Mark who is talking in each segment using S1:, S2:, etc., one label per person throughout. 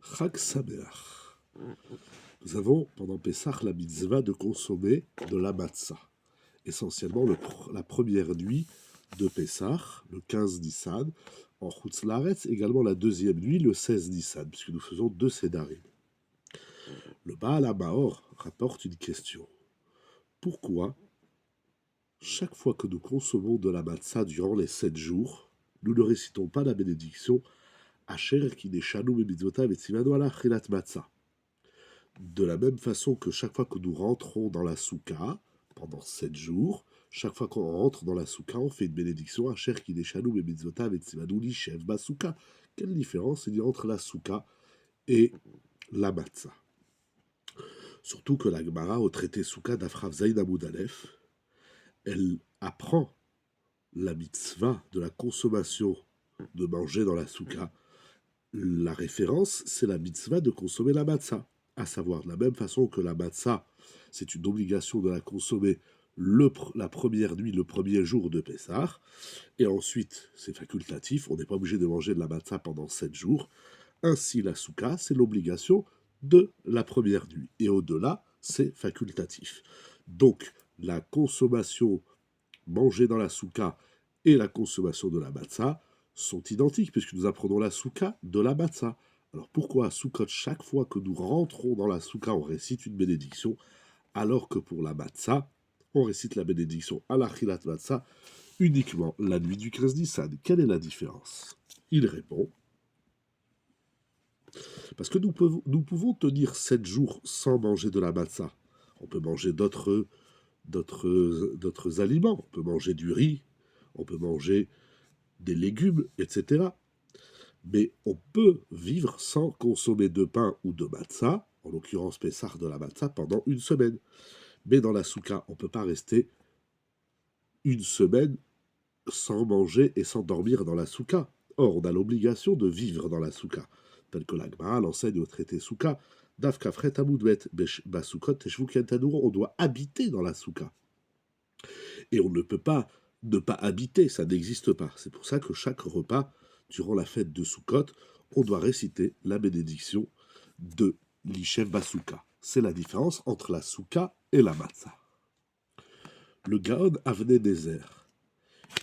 S1: Chag Sameach. Nous avons pendant Pessah la mitzvah de consommer de la matzah. Essentiellement la première nuit de Pessah, le 15 Nissan, en Chutz Laaretz, également la deuxième nuit, le 16 Nissan, puisque nous faisons deux Sédarim. Le Baal HaMaor rapporte une question. Pourquoi, chaque fois que nous consommons de la matzah durant les 7 jours, nous ne récitons pas la bénédiction Asher Kineshanu Bemitzvotav et Tzivanu ala Chilat Matzah? De la même façon que chaque fois que nous rentrons dans la soukha, pendant 7 jours, chaque fois qu'on rentre dans la soukha, on fait une bénédiction Asher Kineshanu Bemitzvotav et Tzivanu Lishev Basouka. Quelle différence il y a entre la soukha et la matzah? Surtout que la Gemara, au traité soukha d'Afrav Zayin Amoud Aleph, elle apprend la mitzvah de la consommation de manger dans la soukha. La référence, c'est la mitzvah de consommer la matzah. À savoir, de la même façon que la matzah, c'est une obligation de la consommer la première nuit, le premier jour de Pessah, et ensuite, c'est facultatif, on n'est pas obligé de manger de la matzah pendant 7 jours. Ainsi, la soukha, c'est l'obligation de la première nuit, et au-delà, c'est facultatif. Donc, la consommation mangée dans la soukha et la consommation de la matzah sont identiques, puisque nous apprenons la soukha de la matzah. Alors pourquoi à Sukkot, chaque fois que nous rentrons dans la soukha, on récite une bénédiction, alors que pour la matzah, on récite la bénédiction à la chilat matzah uniquement la nuit du 15 Nissan? Quelle est la différence? Il répond, parce que nous pouvons tenir 7 jours sans manger de la matzah. On peut manger d'autres aliments, on peut manger du riz, on peut manger des légumes, etc. Mais on peut vivre sans consommer de pain ou de matzah, en l'occurrence Pessah de la matzah, pendant une semaine. Mais dans la soukha, on ne peut pas rester une semaine sans manger et sans dormir dans la soukha. Or, on a l'obligation de vivre dans la soukha, tel que l'Agmara l'enseigne au traité soukha. Daf kafret amoudbet basukot teshvuken tadour, on doit habiter dans la soukha. Et on ne peut pas ne pas habiter, ça n'existe pas. C'est pour ça que chaque repas, durant la fête de Sukkot, on doit réciter la bénédiction de l'Ishev Basuka. C'est la différence entre la Souka et la Matzah. Le Gaon Avnei Désert,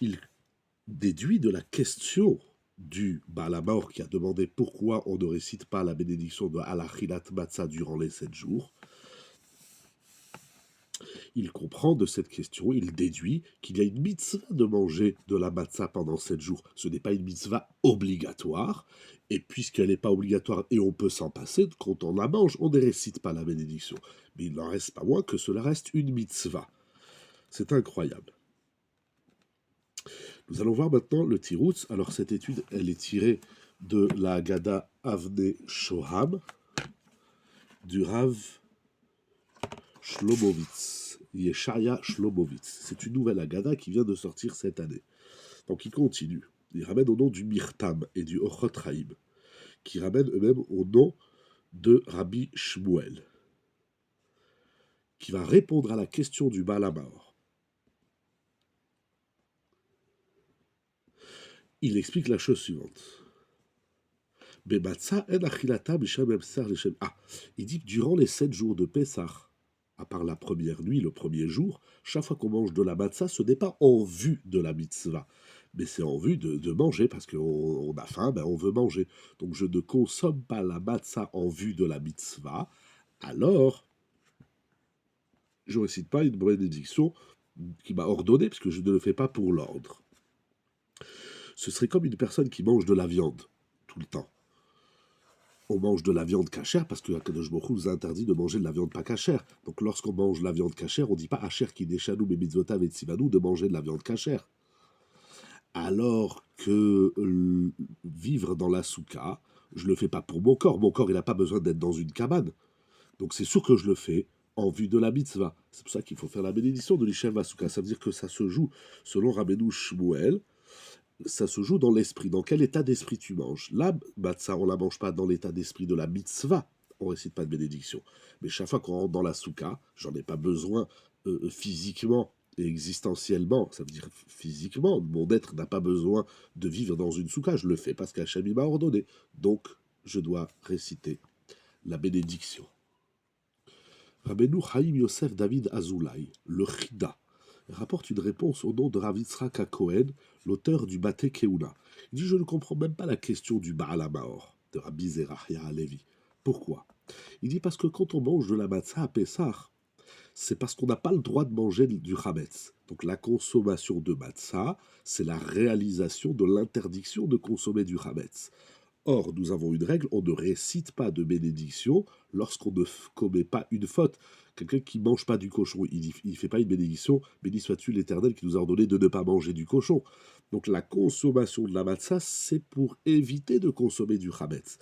S1: il déduit de la question du Baal HaMaor qui a demandé pourquoi on ne récite pas la bénédiction de Alachilat Matzah durant les 7 jours. Il comprend de cette question, il déduit qu'il y a une mitzvah de manger de la matzah pendant 7 jours. Ce n'est pas une mitzvah obligatoire, et puisqu'elle n'est pas obligatoire et on peut s'en passer, quand on la mange, on ne récite pas la bénédiction. Mais il n'en reste pas moins que cela reste une mitzvah. C'est incroyable. Nous allons voir maintenant le Tiroutz. Alors cette étude, elle est tirée de la Haggadah Avnei Shoham, du Rav Shlobovitz. Yeshaya Shlobovitz. C'est une nouvelle Haggadah qui vient de sortir cette année. Donc il continue. Il ramène au nom du Mirtam et du Ochot Haïm, qui ramènent eux-mêmes au nom de Rabbi Shmuel, qui va répondre à la question du Baal HaMaor. Il explique la chose suivante. Il dit que durant les 7 jours de Pessah, à part la première nuit, le premier jour, chaque fois qu'on mange de la matzah, ce n'est pas en vue de la mitzvah, mais c'est en vue de manger, parce qu'on a faim, ben on veut manger. Donc je ne consomme pas la matzah en vue de la mitzvah, alors je ne récite pas une bénédiction qui m'a ordonné, parce que je ne le fais pas pour l'ordre. Ce serait comme une personne qui mange de la viande tout le temps. On mange de la viande cachère parce que Akadosh Baruch Hu nous a interdit de manger de la viande pas cachère. Donc lorsqu'on mange de la viande cachère, on ne dit pas Asher ki neshanu bemitzvotav et tzivanu de manger de la viande cachère. Alors que vivre dans la soukha, je ne le fais pas pour mon corps. Mon corps, il n'a pas besoin d'être dans une cabane. Donc c'est sûr que je le fais en vue de la mitzvah. C'est pour ça qu'il faut faire la bénédiction de l'Ishev Basouka. Ça veut dire que ça se joue, selon Rabbeinu Shmuel, ça se joue dans l'esprit. Dans quel état d'esprit tu manges? La matzah, on ne la mange pas dans l'état d'esprit de la mitzvah. On ne récite pas de bénédiction. Mais chaque fois qu'on rentre dans la soukha, j'en ai pas besoin physiquement et existentiellement. Ça veut dire physiquement. Mon être n'a pas besoin de vivre dans une soukha. Je le fais parce qu'Hachem m'a ordonné. Donc, je dois réciter la bénédiction. Rabbeinu Chaim Yosef David Azoulay, le Chida, rapporte une réponse au nom de Rav Yitzhak Cohen, l'auteur du Bate Keuna. Il dit: je ne comprends même pas la question du Baal HaMaor, de Rabbi Zerachia Halevi. Pourquoi? Il dit parce que quand on mange de la matzah à Pessah, c'est parce qu'on n'a pas le droit de manger du chametz. Donc la consommation de matzah, c'est la réalisation de l'interdiction de consommer du chametz. Or, nous avons une règle, on ne récite pas de bénédiction lorsqu'on ne commet pas une faute. Quelqu'un qui ne mange pas du cochon, il ne fait pas une bénédiction, béni sois-tu l'Éternel qui nous a ordonné de ne pas manger du cochon. Donc la consommation de la matzah, c'est pour éviter de consommer du chametz.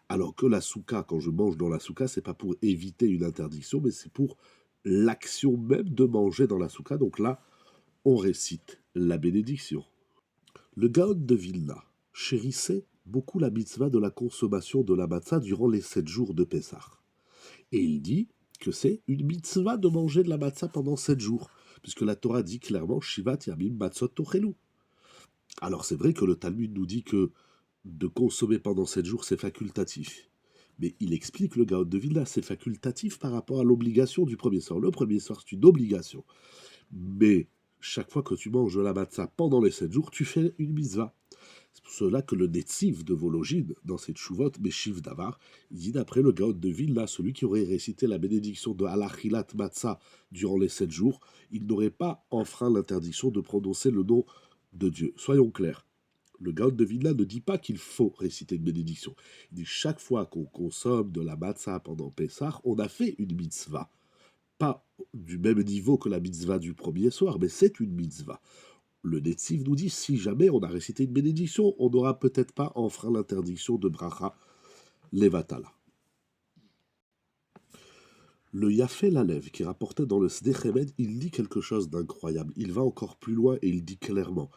S1: Alors que la souka, quand je mange dans la souka, c'est pas pour éviter une interdiction, mais c'est pour l'action même de manger dans la souka. Donc là, on récite la bénédiction. Le Gaon de Vilna chérissait beaucoup la mitzvah de la consommation de la matzah durant les 7 jours de Pessah. Et il dit que c'est une mitzvah de manger de la matzah pendant 7 jours, puisque la Torah dit clairement Shivat Yamim Matzot Tochelu. Alors c'est vrai que le Talmud nous dit que de consommer pendant 7 jours, c'est facultatif. Mais il explique, le Gaon de Vilna, c'est facultatif par rapport à l'obligation du premier soir. Le premier soir, c'est une obligation. Mais chaque fois que tu manges de la matzah pendant les 7 jours, tu fais une mitzvah. C'est pour cela que le Netziv de Vologine, dans cette chouvot, Meshiv Davar, il dit d'après le Gaon de Vilna, celui qui aurait récité la bénédiction de Alachilat Matzah durant les 7 jours, il n'aurait pas enfreint l'interdiction de prononcer le nom de Dieu. Soyons clairs. Le Gaon de Vilna ne dit pas qu'il faut réciter une bénédiction. Il dit chaque fois qu'on consomme de la matzah pendant Pessah, on a fait une mitzvah. Pas du même niveau que la mitzvah du premier soir, mais c'est une mitzvah. Le Netziv nous dit, si jamais on a récité une bénédiction, on n'aura peut-être pas enfreint l'interdiction de Bracha Levatala. Le Yafé Lalev, qui rapportait dans le Sdechemed, il dit quelque chose d'incroyable. Il va encore plus loin et il dit clairement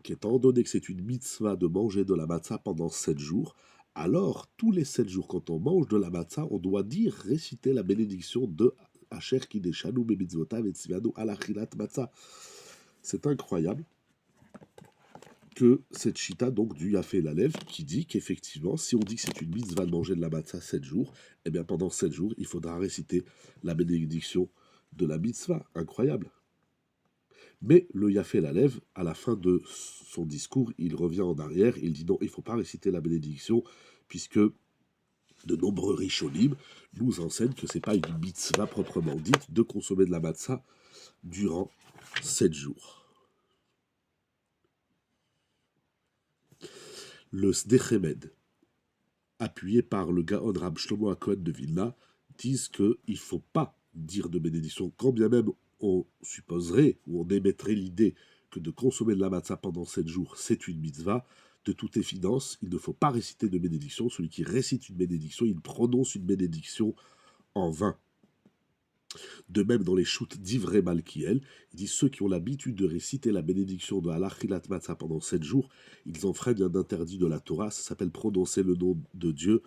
S1: qu'étant donné que c'est une mitzvah de manger de la matzah pendant 7 jours, alors tous les 7 jours, quand on mange de la matzah, on doit dire, réciter la bénédiction de Asher Kideshanu Bemitzvotav et Tzivanu Alachilat Matzah. C'est incroyable que cette chita donc du Yafé Lalev qui dit qu'effectivement, si on dit que c'est une mitzvah de manger de la matzah 7 jours, eh bien pendant 7 jours, il faudra réciter la bénédiction de la mitzvah. Incroyable. Mais le Yafé Lalev, à la fin de son discours, il revient en arrière, il dit non, il ne faut pas réciter la bénédiction, puisque de nombreux rishonim nous enseignent que ce n'est pas une mitzvah proprement dite de consommer de la matzah durant 7 jours. Le Sdechemed, appuyé par le Gaon Rab Shlomo HaKohen de Vilna, disent qu'il ne faut pas dire de bénédiction, quand bien même on supposerait ou on émettrait l'idée que de consommer de la matzah pendant 7 jours, c'est une mitzvah. De toute évidence, il ne faut pas réciter de bénédiction. Celui qui récite une bénédiction, il prononce une bénédiction en vain. De même, dans les chutes d'Ivré Malkiel, il dit ceux qui ont l'habitude de réciter la bénédiction de Alachilat Matzah pendant 7 jours, ils enfreignent un interdit de la Torah, ça s'appelle prononcer le nom de Dieu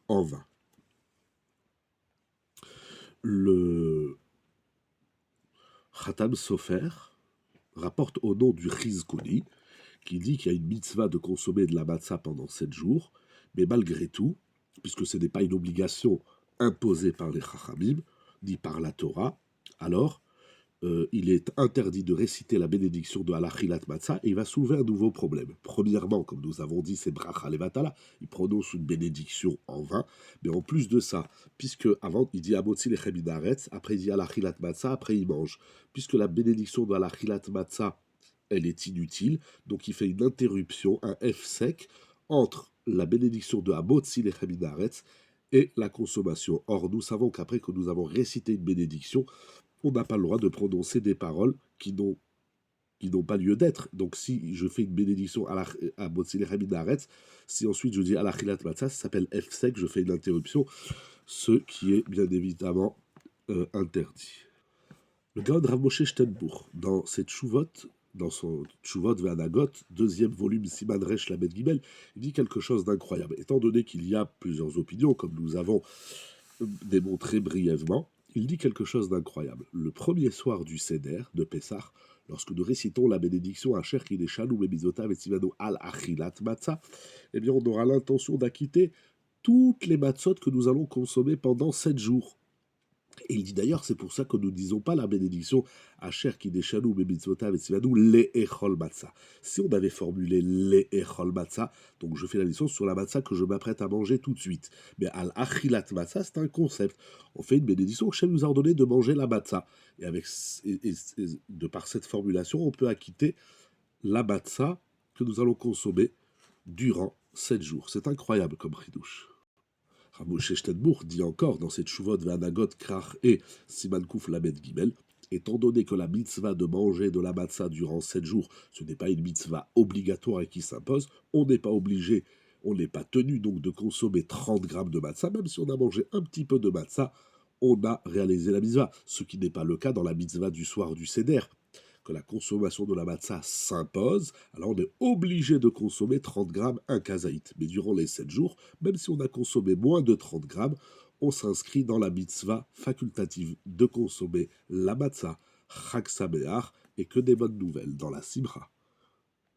S1: en vain. Le Khatam Sofer rapporte au nom du Chizkuni, qui dit qu'il y a une mitzvah de consommer de la matzah pendant 7 jours, mais malgré tout, puisque ce n'est pas une obligation imposée par les Chachamim, ni par la Torah, alors il est interdit de réciter la bénédiction de Alachilat Matzah et il va soulever un nouveau problème. Premièrement, comme nous avons dit, c'est Bracha Levatala, il prononce une bénédiction en vain, mais en plus de ça, puisque avant il dit Amotzi Lechem Minaretz, après il dit Alachilat Matzah, après il mange. Puisque la bénédiction de Alachilat Matzah, elle est inutile, donc il fait une interruption, un F sec, entre la bénédiction de Amotzi Lechem Minaretz et la consommation. Or, nous savons qu'après que nous avons récité une bénédiction, on n'a pas le droit de prononcer des paroles qui n'ont pas lieu d'être. Donc, si je fais une bénédiction à Motzi Lechem Minaretz, si ensuite je dis Alachilat Matzah, ça s'appelle F sec, je fais une interruption, ce qui est bien évidemment interdit. Le Gaon Rav Moshe Steinbourg, dans cette chouvot, dans son Tshuvot Ve'anagot, deuxième volume Siman Resh Lamed Gimel, il dit quelque chose d'incroyable. Étant donné qu'il y a plusieurs opinions, comme nous avons démontré brièvement, il dit quelque chose d'incroyable. Le premier soir du Seder de Pessah, lorsque nous récitons la bénédiction Asher Kideshanu Bemizotav et Tzivanu Al Achilat Matzah, eh bien on aura l'intention d'acquitter toutes les matzot que nous allons consommer pendant 7 jours. Et il dit d'ailleurs, c'est pour ça que nous ne disons pas la bénédiction Asher Kideshanu Bemitzvotav et Tzivanu le Echol Matzah. Si on avait formulé le Echol Matzah, donc je fais la licence sur la matzah que je m'apprête à manger tout de suite. Mais Al Achilat Matzah, c'est un concept. On fait une bénédiction, Hachem nous a ordonné de manger la matzah. Et, de par cette formulation, on peut acquitter la matzah que nous allons consommer durant 7 jours. C'est incroyable comme ridouche. Ramoshe Stedbourg dit encore dans cette Shuvot Vanagot Krach et Siman Kouf Lamed Gimel, étant donné que la mitzvah de manger de la matzah durant 7 jours, ce n'est pas une mitzvah obligatoire et qui s'impose, on n'est pas obligé, on n'est pas tenu donc de consommer 30 grammes de matzah, même si on a mangé un petit peu de matzah, on a réalisé la mitzvah, ce qui n'est pas le cas dans la mitzvah du soir du Seder, que la consommation de la matzah s'impose, alors on est obligé de consommer 30 grammes un kazaït. Mais durant les 7 jours, même si on a consommé moins de 30 grammes, on s'inscrit dans la mitzvah facultative de consommer la matzah, chag sameach, et que des bonnes nouvelles dans la simra.